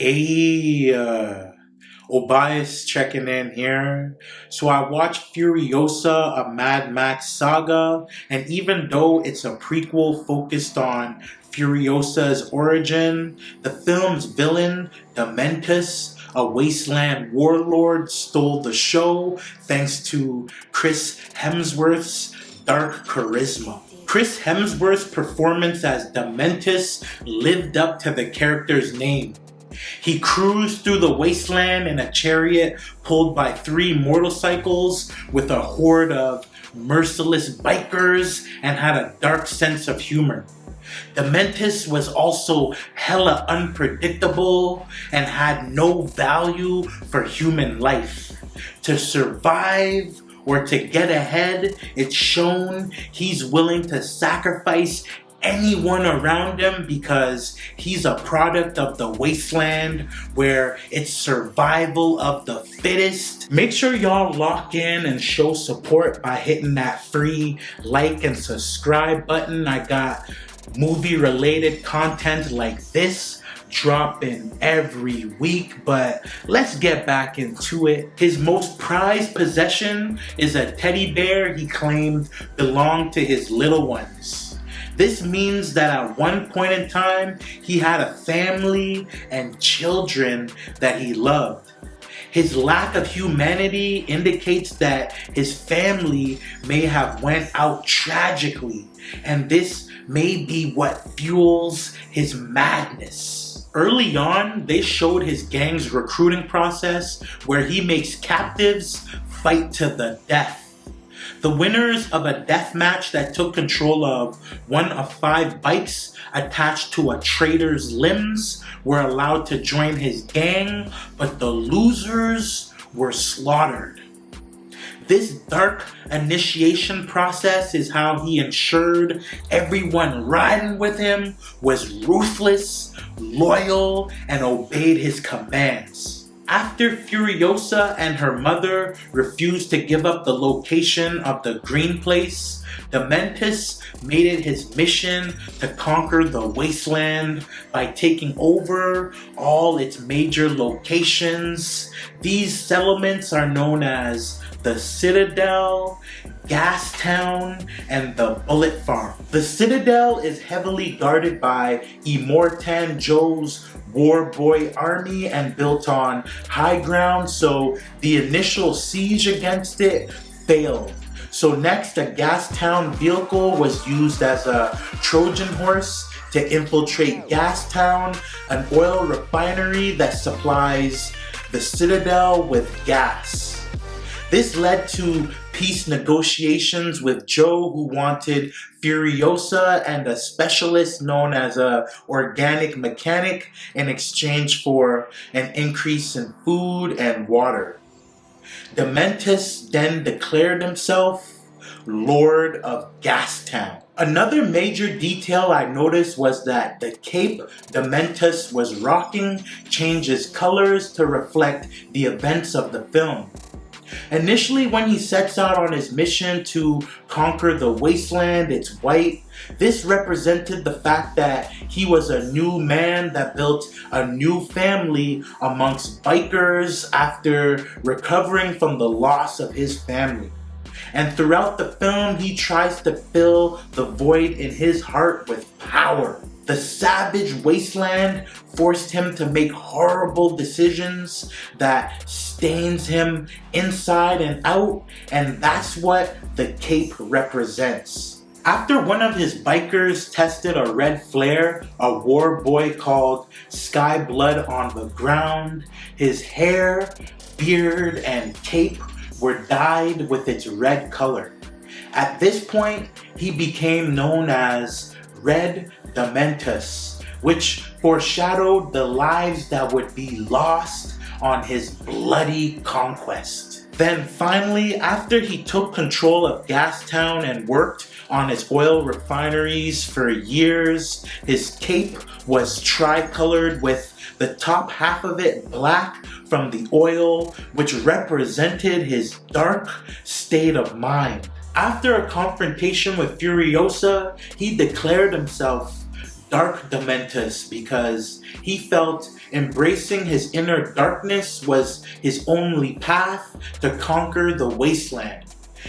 Hey, Obias checking in here. So I watched Furiosa, a Mad Max saga, and even though it's a prequel focused on Furiosa's origin, the film's villain, Dementus, a wasteland warlord, stole the show thanks to Chris Hemsworth's dark charisma. Chris Hemsworth's performance as Dementus lived up to the character's name. He cruised through the wasteland in a chariot pulled by 3 motorcycles with a horde of merciless bikers and had a dark sense of humor. Dementus was also hella unpredictable and had no value for human life. To survive or to get ahead, it's shown he's willing to sacrifice anyone around him because he's a product of the wasteland where it's survival of the fittest. Make sure y'all lock in and show support by hitting that free like and subscribe button. I got movie related content like this dropping every week, but let's get back into it. His most prized possession is a teddy bear he claimed belonged to his little ones. This means that at one point in time, he had a family and children that he loved. His lack of humanity indicates that his family may have went out tragically, and this may be what fuels his madness. Early on, they showed his gang's recruiting process where he makes captives fight to the death. The winners of a death match that took control of one of 5 bikes attached to a traitor's limbs were allowed to join his gang, but the losers were slaughtered. This dark initiation process is how he ensured everyone riding with him was ruthless, loyal, and obeyed his commands. After Furiosa and her mother refused to give up the location of the green place, Dementus made it his mission to conquer the wasteland by taking over all its major locations. These settlements are known as the Citadel, Gastown, and the Bullet Farm. The Citadel is heavily guarded by Immortan Joe's War Boy army and built on high ground, so the initial siege against it failed. So next, a Gastown vehicle was used as a Trojan horse to infiltrate Gastown, an oil refinery that supplies the Citadel with gas. This led to peace negotiations with Joe, who wanted Furiosa and a specialist known as a organic mechanic in exchange for an increase in food and water. Dementus then declared himself Lord of Gastown. Another major detail I noticed was that the cape Dementus was rocking changes colors to reflect the events of the film. Initially, when he sets out on his mission to conquer the wasteland, it's white. This represented the fact that he was a new man that built a new family amongst bikers after recovering from the loss of his family. And throughout the film, he tries to fill the void in his heart with power. The savage wasteland forced him to make horrible decisions that stains him inside and out, and that's what the cape represents. After one of his bikers tested a red flare, a war boy called Sky Blood on the ground, his hair, beard, and cape were dyed with its red color. At this point, he became known as Red Dementus, which foreshadowed the lives that would be lost on his bloody conquest. Then finally, after he took control of Gastown and worked on his oil refineries for years, his cape was tricolored with the top half of it black from the oil, which represented his dark state of mind. After a confrontation with Furiosa, he declared himself Dark Dementus because he felt Embracing his inner darkness was his only path to conquer the wasteland.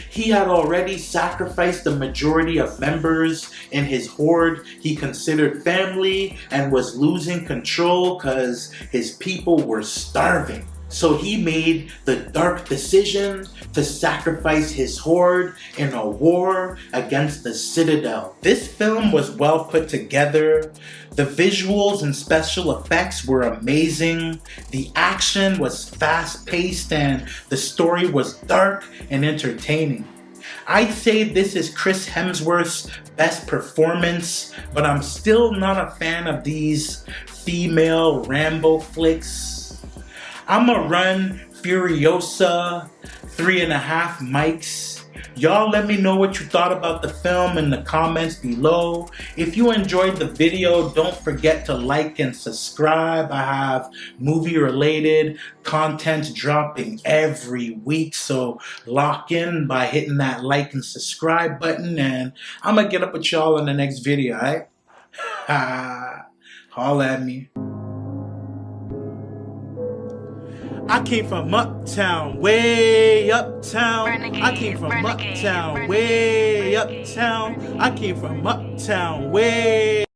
He had already sacrificed the majority of members in his horde he considered family and was losing control because his people were starving. So he made the dark decision to sacrifice his horde in a war against the Citadel. This film was well put together. The visuals and special effects were amazing. The action was fast-paced and the story was dark and entertaining. I'd say this is Chris Hemsworth's best performance, but I'm still not a fan of these female Rambo flicks. I'ma run Furiosa 3.5 mics. Y'all let me know what you thought about the film in the comments below. If you enjoyed the video, don't forget to like and subscribe. I have movie related content dropping every week, so lock in by hitting that like and subscribe button, and I'm gonna get up with y'all in the next video, alright? Holla at me. I came from uptown, way uptown. I came from uptown, way uptown. I came from uptown, way